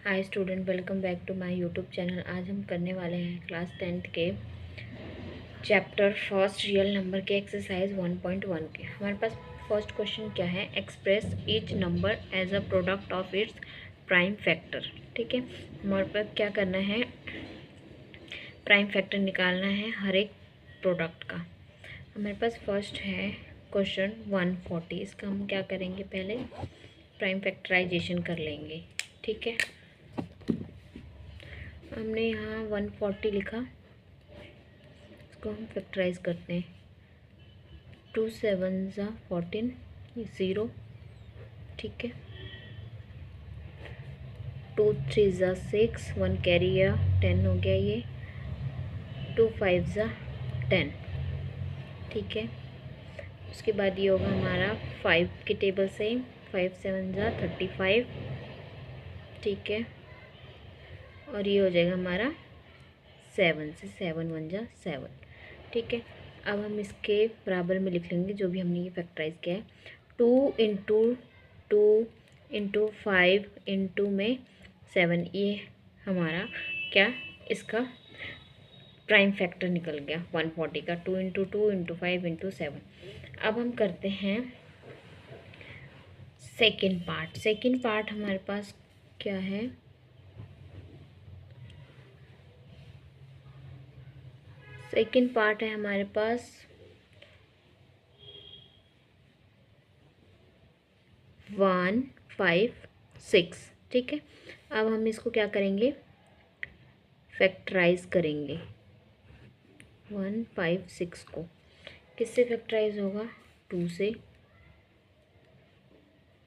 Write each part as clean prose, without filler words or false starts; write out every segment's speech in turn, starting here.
Hi student, welcome back to my YouTube channel. आज हम करने वाले हैं क्लास 10th के चैप्टर फर्स्ट रियल नंबर के एक्सरसाइज 1.1 के। हमारे पास फर्स्ट क्वेश्चन क्या है, express each number as a product of its prime factor. ठीक है, हमारे पास क्या करना है, प्राइम फैक्टर निकालना है हर एक प्रोडक्ट का। हमारे पास फर्स्ट है क्वेश्चन 140। इसका हम क्या करेंगे, पहले प्राइम फैक्टराइजेशन कर लेंगे। ठीक है, हमने यहाँ 140 लिखा, इसको हम फैक्टराइज करते हैं। 2 7 ज़ा 14, ये 0। ठीक है, 2 3 ज़ा 6, 1 कैरी या 10 हो गया ये। 2 5 ज़ा 10। ठीक है, उसके बाद ये होगा हमारा 5 के टेबल से। 5 7 ज़ा 35। ठीक है, और ये हो जाएगा हमारा 7 से। 7 1 ज़ा 7। ठीक है, अब हम इसके बराबर में लिख लेंगे जो भी हमने ये फैक्टराइज किया है। 2 इंटू 2 इंटू 5 इंटू में 7, ये हमारा क्या, इसका प्राइम फैक्टर निकल गया 140 का। 2 इंटू 2 इंटू 5 इंटू 7। अब हम करते हैं सेकेंड पार्ट। सेकेंड पार्ट हमारे पास क्या है, सेकेंड पार्ट है हमारे पास 1 5 6। ठीक है, अब हम इसको क्या करेंगे, फैक्टराइज करेंगे। 1 5 6 को किससे फैक्टराइज होगा, 2 से।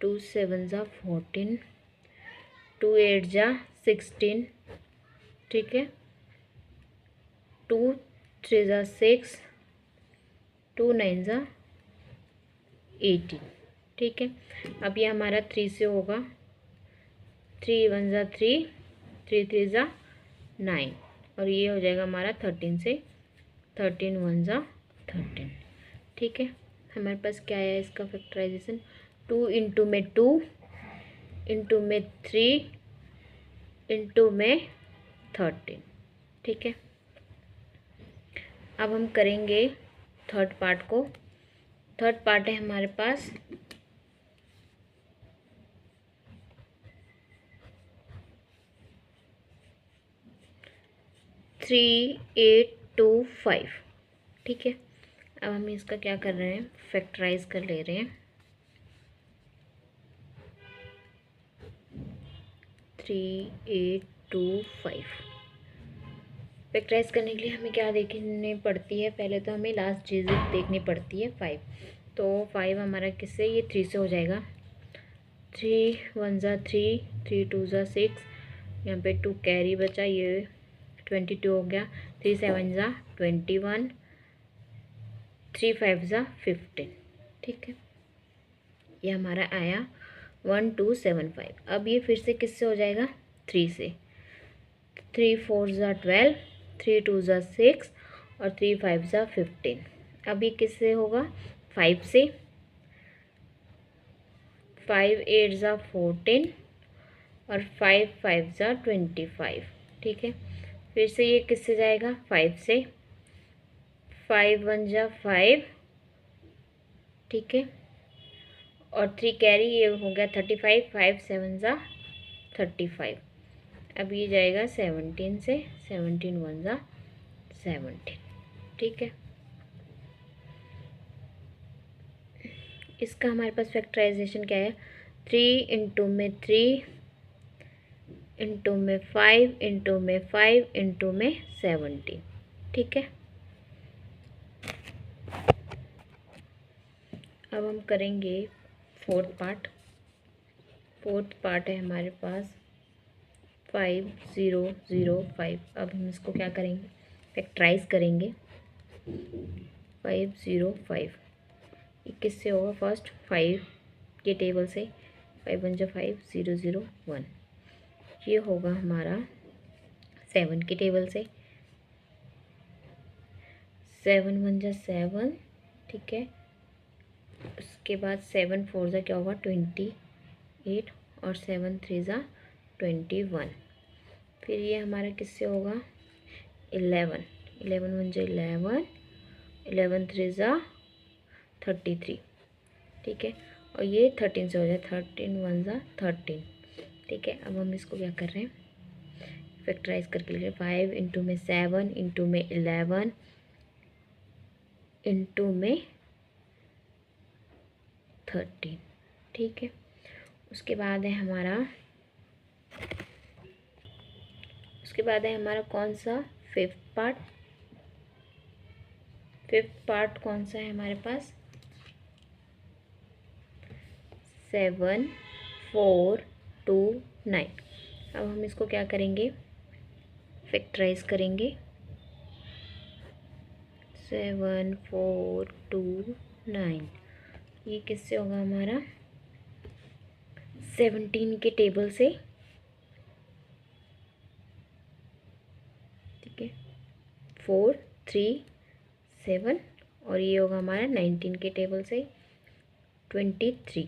2 7 ज़ा 14, 2 8 ज़ा 16। ठीक है, 2 3 ज़ा 6, 2 9 ज़ा 18। ठीक है, अब ये हमारा 3 से होगा। 3 1 ज़ा 3, 3 3 ज़ा 9, और ये हो जाएगा हमारा 13 से। 13 1 ज़ा 13। ठीक है, हमारे पास क्या है इसका फैक्टराइजेशन, 2 इंटू में 2 इंटू में 3 इंटू में 13। ठीक है, अब हम करेंगे थर्ड पार्ट को। थर्ड पार्ट है हमारे पास 3 8 2 5। ठीक है, अब हम इसका क्या कर रहे हैं, फैक्टराइज कर ले रहे हैं। 3 8 2 5 फैक्टराइज करने के लिए हमें क्या देखनी पड़ती है, पहले तो हमें लास्ट चीज़ देखनी पड़ती है 5। तो 5 हमारा किससे, ये 3 से हो जाएगा। 3 1 ज़ा 3, 3 2 ज़ा 6, यहाँ पे 2 कैरी बचा, ये 22 हो गया। 3 7 ज़ा 21, 3 5 ज़ा 15। ठीक है, ये हमारा आया 1 2 7 5। अब ये फिर से किससे हो जाएगा, 3 से। 3 4 ज़ा 12, 3 2 ज़ा 6, और 3 5 ज़ा 15। अब ये किससे होगा, 5 से। 5 8 ज़ा 14, और 5 5 ज़ा 25। ठीक है, फिर से ये किससे जाएगा, 5 से। 5 1 ज़ा 5। ठीक है, और 3 कैरी, ये हो गया 35। 5 7 ज़ा 35। अब ये जाएगा 17 से। 17 1 ज़ा 17। ठीक है, इसका हमारे पास फैक्टराइजेशन क्या है, 3 इंटू में 3 इंटू में 5 इंटू में 5 इंटू में 17। ठीक है, अब हम करेंगे फोर्थ पार्ट। फोर्थ पार्ट है हमारे पास 5 0 0 5। अब हम इसको क्या करेंगे, फैक्टराइज करेंगे। 5 0 5, ये किससे होगा, फर्स्ट 5 के टेबल से। 5 1 ज़ा 5, 0 0 1। ये होगा हमारा 7 के टेबल से। 7 1 ज़ा 7। ठीक है, उसके बाद 7 4 ज़ा क्या होगा, 28, और 7 3 ज़ा 21। फिर ये हमारा किससे होगा 11, 11 वन जा 11, 11 थ्री जा 33, ठीक है। और ये 13 से हो जाए 13 वन जा 13, ठीक है। अब हम इसको क्या कर रहे हैं फैक्टराइज करके लिख रहे हैं 5 इंटू में 7 इंटू में 11 इंटू में 13, ठीक है। उसके बाद है हमारा कौन सा फिफ्थ पार्ट कौन सा है हमारे पास 7 4 2 9। अब हम इसको क्या करेंगे फैक्टराइज करेंगे 7 4 2 9। ये किससे होगा हमारा 17 के टेबल से, ठीक है 4 3 7, और ये होगा हमारा 19 के टेबल से 23।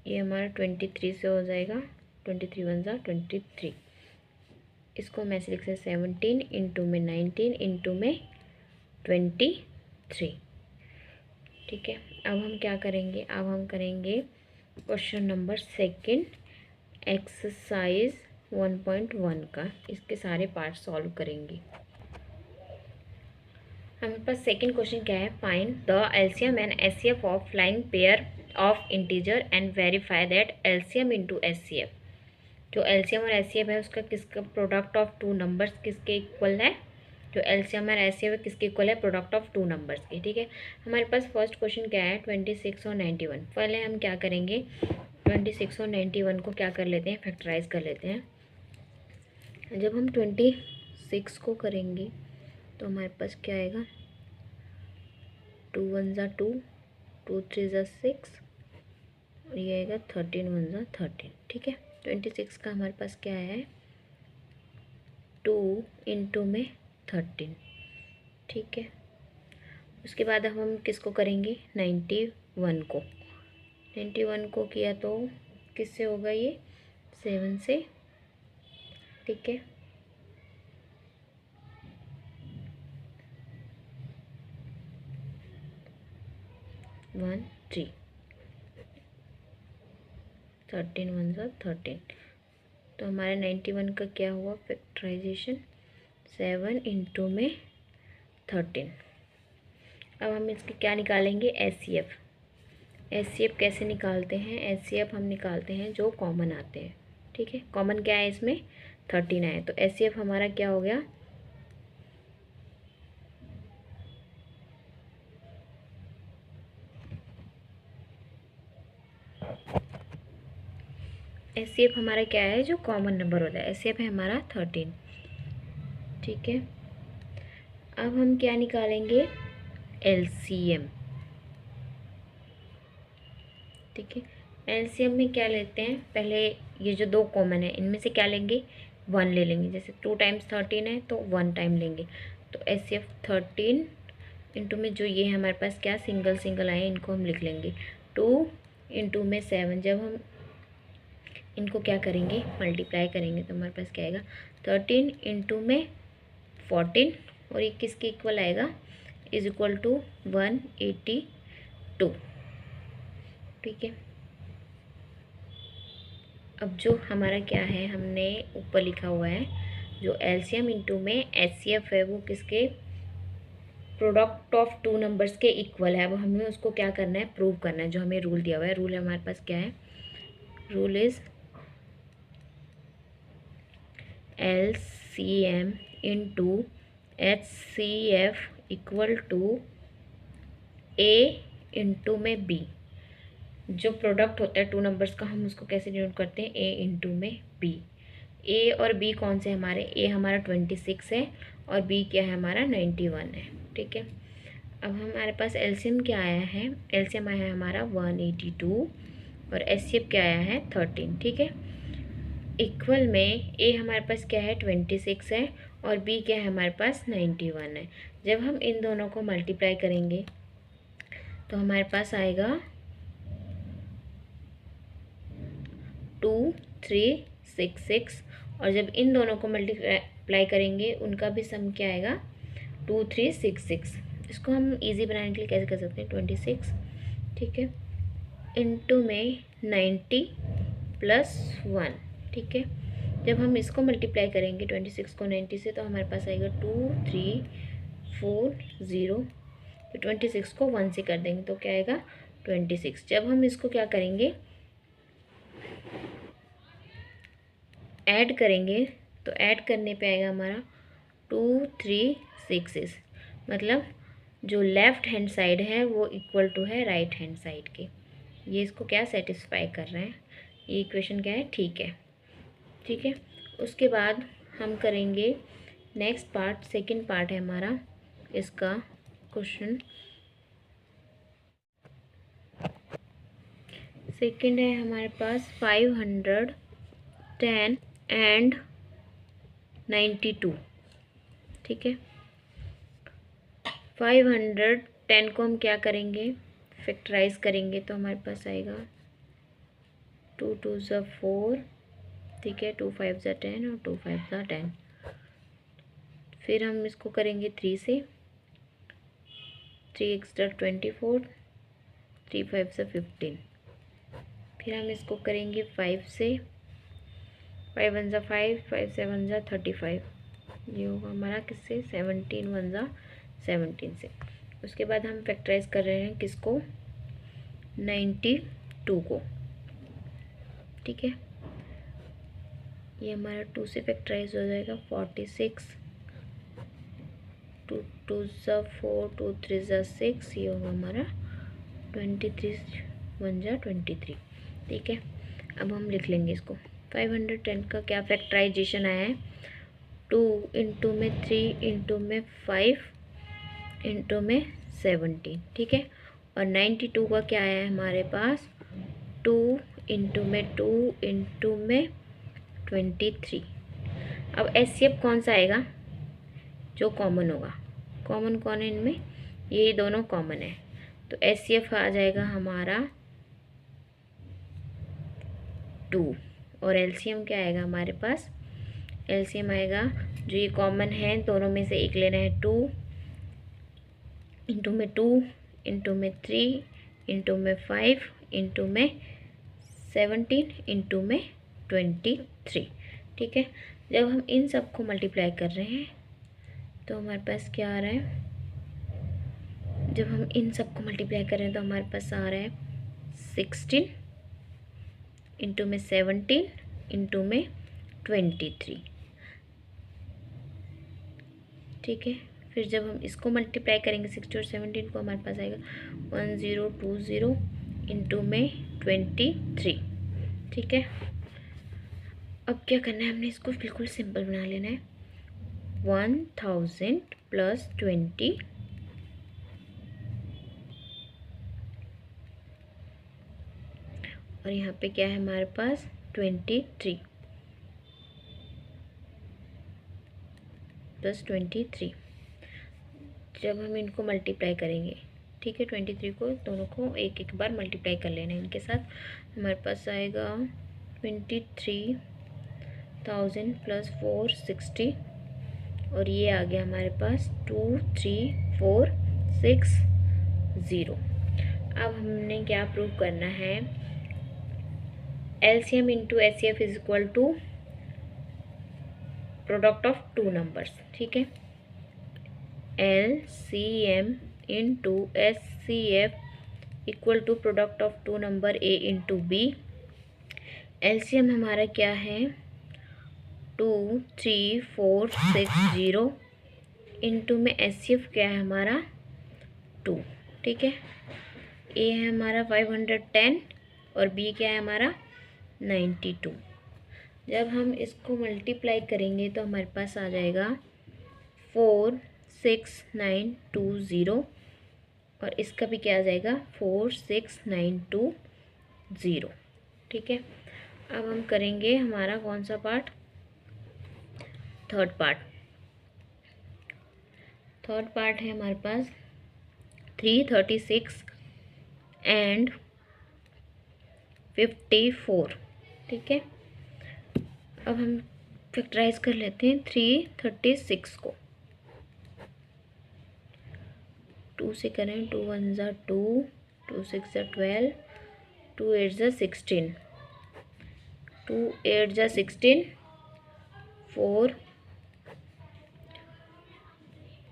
ये हमारा 23 से हो जाएगा 23 वन जा 23। इसको हम ऐसे लिख सकते 17 इंटू में 19 इंटू में 23, ठीक है। अब हम क्या करेंगे अब हम करेंगे क्वेश्चन नंबर सेकंड एक्सरसाइज 1.1 का, इसके सारे पार्ट सॉल्व करेंगे। हमारे पास सेकंड क्वेश्चन क्या है find the LCM and HCF of flying pair of integer and verify that LCM into HCF. जो एलसीएम और एचसीएफ है उसका किसका प्रोडक्ट ऑफ टू नंबर्स किसके इक्वल है, जो एलसीएम और एचसीएफ है किसके इक्वल है प्रोडक्ट ऑफ टू नंबर्स के, ठीक है। हमारे पास फर्स्ट क्वेश्चन क्या है 26 और 91। पहले हम क्या करेंगे 26 और 91 को क्या कर लेते हैं फैक्टराइज कर लेते हैं। जब हम 26 को करेंगे तो हमारे पास क्या आएगा 2 वन जा 2, 2 थ्री जा 6, और ये आएगा 13 वन जा 13, ठीक है। 26 का हमारे पास क्या है 2 इंटू में 13, ठीक है। उसके बाद हम किसको करेंगे 91 को, 91 को किया तो किससे होगा ये 7 से, ठीक है। 1 3, 13 वन जा 13। तो हमारे 91 का क्या हुआ फैक्टराइजेशन 7 इंटू में 13। अब हम इसके क्या निकालेंगे एचसीएफ। एचसीएफ कैसे निकालते हैं एचसीएफ हम निकालते हैं जो कॉमन आते हैं, ठीक है। कॉमन क्या है इसमें 13 है, तो एचसीएफ हमारा क्या हो गया एचसीएफ हमारा क्या है जो कॉमन नंबर होता है, एचसीएफ है हमारा 13, ठीक है। अब हम क्या निकालेंगे एलसीएम, ठीक है। एलसीएम में क्या लेते हैं पहले ये जो दो कॉमन है इनमें से क्या लेंगे 1 ले लेंगे, जैसे 2 टाइम्स 13 है तो 1 टाइम लेंगे। तो एचसीएफ 13 इंटू में जो ये हमारे पास क्या सिंगल सिंगल आए इनको हम लिख लेंगे 2 इंटू में 7। जब हम इनको क्या करेंगे मल्टीप्लाई करेंगे तो हमारे पास क्या आएगा 13 इंटू में 14, और ये किसके इक्वल आएगा इज इक्वल टू 182, ठीक है। अब जो हमारा क्या है हमने ऊपर लिखा हुआ है जो एलसीएम इंटू में एचसीएफ है वो किसके प्रोडक्ट ऑफ टू नंबर्स के इक्वल है। अब हमें उसको क्या करना है प्रूव करना है, जो हमें रूल दिया हुआ है। रूल हमारे पास क्या है rule is LCM into HCF equal to A into में बी। जो प्रोडक्ट होता है टू नंबर्स का हम उसको कैसे डिनोट करते हैं ए इंटू में बी। ए और बी कौन से हमारे ए हमारा 26 है और बी क्या है हमारा 91 है, ठीक है। अब हमारे पास एलसीएम क्या आया है एलसीएम आया है हमारा 182 और एचसीएफ क्या आया है 13, ठीक है। इक्वल में ए हमारे पास क्या है 26 है और बी क्या है हमारे पास 91 है। जब हम इन दोनों को मल्टीप्लाई करेंगे तो हमारे पास आएगा 2 2366, और जब इन दोनों को मल्टीप्लाई करेंगे उनका भी सम क्या आएगा 2366। इसको हम इजी बनाने के लिए कैसे कर सकते हैं 26, ठीक है, इंटू में 90 प्लस 1, ठीक है। जब हम इसको मल्टीप्लाई करेंगे 26 को 90 से तो हमारे पास आएगा 2340। तो 26 को 1 से कर देंगे तो क्या आएगा 26। जब हम इसको क्या करेंगे ऐड करेंगे तो ऐड करने पे आएगा हमारा 236, मतलब जो लेफ़्ट हैंड साइड है वो इक्वल टू है राइट हैंड साइड के। ये इसको क्या सेटिस्फाई कर रहे हैं, ये इक्वेशन क्या है, ठीक है, ठीक है। उसके बाद हम करेंगे नेक्स्ट पार्ट, सेकंड पार्ट है हमारा इसका क्वेश्चन। सेकंड है हमारे पास 510 एंड 92, ठीक है। 510 को हम क्या करेंगे फैक्टराइज करेंगे तो हमारे पास आएगा 2 2 ज़ा 4, ठीक है, 2 5 ज़ा 10 और 2 5 ज़ा 10। फिर हम इसको करेंगे 3 से, 3 एक्स्ट्रा 24, 3 5 ज़ा 15। फिर हम इसको करेंगे 5 से, 5 1 ज़ा 5, 5 7 ज़ा 35। ये होगा हमारा किससे 17 1 ज़ा 17 से। उसके बाद हम फैक्टराइज कर रहे हैं किसको 92 को, ठीक है। ये हमारा 2 से फैक्टराइज हो जाएगा 46, 2 2 ज़ा 4, 2 3 ज़ा 6, ये होगा हमारा 23 1 ज़ा 23, ठीक है। अब हम लिख लेंगे इसको 510 का क्या फैक्टराइजेशन आया है 2 इंटू में 3 इंटू में 5 इंटू में 17, ठीक है। और 92 का क्या आया है हमारे पास 2 इंटू में 2 इंटू में 23। अब एचसीएफ कौन सा आएगा जो कॉमन होगा, कॉमन कौन है इनमें, ये दोनों कॉमन है, तो एचसीएफ आ जाएगा हमारा 2। और एलसीएम क्या आएगा हमारे पास, एलसीएम आएगा जो ये कॉमन है दोनों में से एक लेना है 2 इंटू में 2 इंटू में 3 इंटू में 5 इंटू में 17 इंटू में 23, ठीक है। जब हम इन सब को मल्टीप्लाई कर रहे हैं तो हमारे पास क्या आ रहा है, जब हम इन सब को मल्टीप्लाई कर रहे हैं तो हमारे पास आ रहा है 16 इंटू में 17 इंटू में 23, ठीक है। फिर जब हम इसको मल्टीप्लाई करेंगे 60 और 17 को हमारे पास आएगा 1020 इंटू में 23, ठीक है। अब क्या करना है, हमने इसको बिल्कुल सिंपल बना लेना है 1000 प्लस 20 और यहाँ पे क्या है हमारे पास 23 प्लस 23। जब हम इनको मल्टीप्लाई करेंगे, ठीक है, 23 को दोनों को एक एक बार मल्टीप्लाई कर लेना है इनके साथ, हमारे पास आएगा 23,000 प्लस 460 और ये आ गया हमारे पास 23460। अब हमने क्या प्रूव करना है, LCM into HCF is equal to product of two numbers, ठीक है। LCM into HCF equal to product of two number A into B. LCM हमारा क्या है 23460 इंटू में एचसीएफ क्या है हमारा 2, ठीक है। ए है हमारा 510 और बी क्या है हमारा 92। जब हम इसको मल्टीप्लाई करेंगे तो हमारे पास आ जाएगा 46920 और इसका भी क्या आ जाएगा 46920, ठीक है। अब हम करेंगे हमारा कौन सा part, third part. Third part है हमारे पास 336 एंड 54, ठीक है। अब हम फैक्टराइज कर लेते हैं 336 को। 2 से करें, 2 1 ज़ा 2, 2 6 ज़ा 12, 2 8 ज़ा 16, 2 8 ज़ा 16, 4,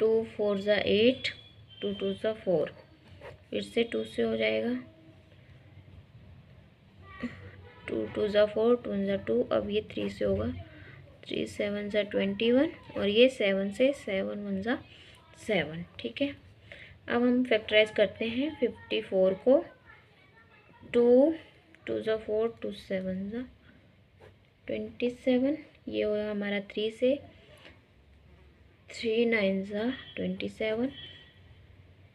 2 4 ज़ा 8, 2 2 ज़ा 4, फिर से 2 से हो जाएगा, 2 2 ज़ा 4, 2 1 ज़ा 2, अब ये 3 से होगा, 3 7 ज़ा 21, और ये 7 से, 7 1 ज़ा 7, ठीक है। अब हम फैक्टराइज करते हैं 54 को। 2 2 ज़ा 4, 2 7 ज़ा 27, ये होगा हमारा 3 से, 3 9 ज़ा 27,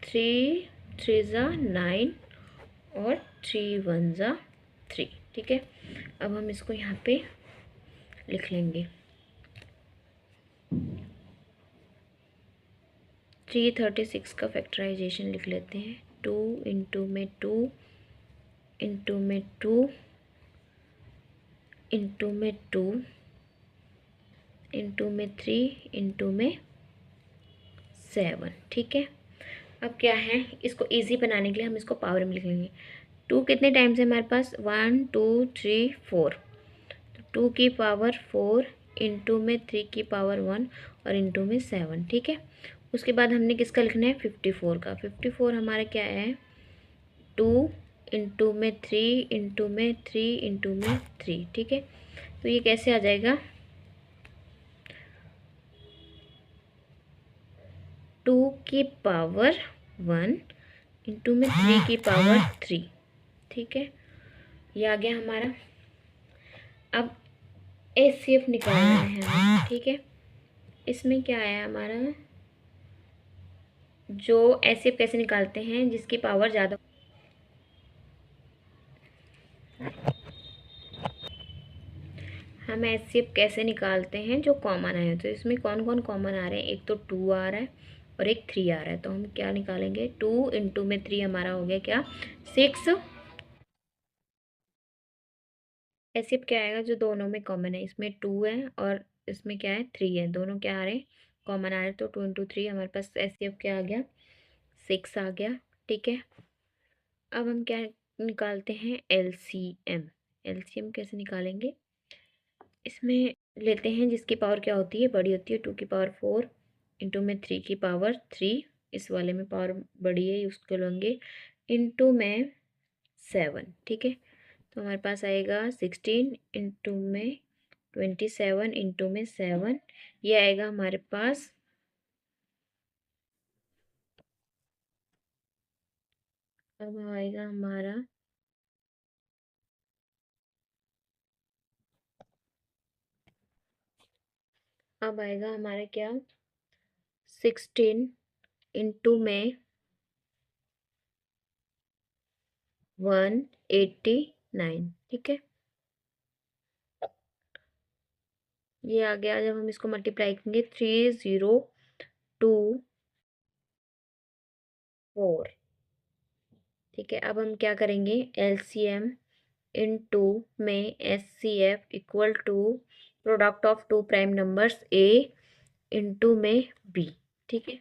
3 3 ज़ा 9, और 3 1 ज़ा 3, ठीक है। अब हम इसको यहाँ पे लिख लेंगे। 336 का फैक्टराइजेशन लिख लेते हैं। 2 इंटू में 2 इंटू में 2 इंटू में 2 इंटू में 3 इंटू में 7, ठीक है। अब क्या है, इसको इजी बनाने के लिए हम इसको पावर में लिख लेंगे। 2 कितने टाइम्स है हमारे पास, 1 2 3 4, तो 2 की पावर 4 इंटू में 3 की पावर 1 और इंटू में 7, ठीक है। उसके बाद हमने किसका लिखना है, 54 का। 54 हमारा क्या है, 2 इंटू में 3 इंटू में 3 इंटू में 3, ठीक है। तो ये कैसे आ जाएगा, 2 की पावर 1 इंटू में 3 की पावर 3, ठीक है। ये आ गया हमारा। अब HCF निकालना है हमें, ठीक है। इसमें क्या आया हमारा, जो HCF कैसे निकालते हैं, जिसकी पावर ज़्यादा, हम HCF कैसे निकालते हैं, जो कॉमन आए। तो इसमें कौन कौन कॉमन आ रहे हैं, एक तो 2 आ रहा है और एक 3 आ रहा है। तो हम क्या निकालेंगे, 2 इंटू में 3 हमारा हो गया क्या, 6। HCF क्या आएगा, जो दोनों में कॉमन है, इसमें 2 है और इसमें क्या है, 3 है, दोनों क्या आ रहे हैं, कॉमन आ रहे हैं। तो 2 इंटू 3 हमारे पास HCF क्या आ गया, 6 आ गया, ठीक है। अब हम क्या निकालते हैं, LCM। LCM कैसे निकालेंगे, इसमें लेते हैं जिसकी पावर क्या होती है, बड़ी होती है, 2 की पावर 4 इंटू में 3 की पावर 3, इस वाले में पावर बड़ी है, उसको लेंगे, इंटू में 7, ठीक है। तो हमारे पास आएगा 16 इंटू में 27 इंटू में 7, ये आएगा हमारे पास, अब आएगा हमारा, अब आएगा हमारा क्या, 16 इंटू में 189, ठीक है। ये आ गया। जब हम इसको मल्टीप्लाई करेंगे, 3024, ठीक है। अब हम क्या करेंगे, LCM इंटू में HCF equal to product of two prime numbers A into में B, ठीक है।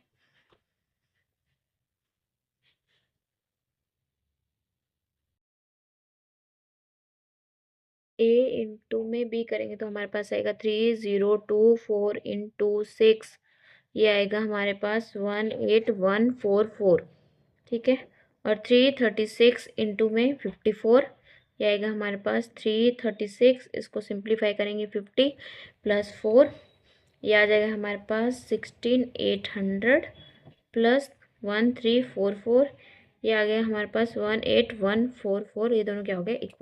A इंटू में B करेंगे तो हमारे पास आएगा 3024 इंटू 6, ये आएगा हमारे पास 18144, ठीक है। और 336 इंटू में 54, ये आएगा हमारे पास 336, इसको सिंप्लीफाई करेंगे 50 प्लस 4, ये आ जाएगा हमारे पास 16800 प्लस 1344, ये आ गया हमारे पास 18144, ये दोनों क्या हो गए, इक्वल।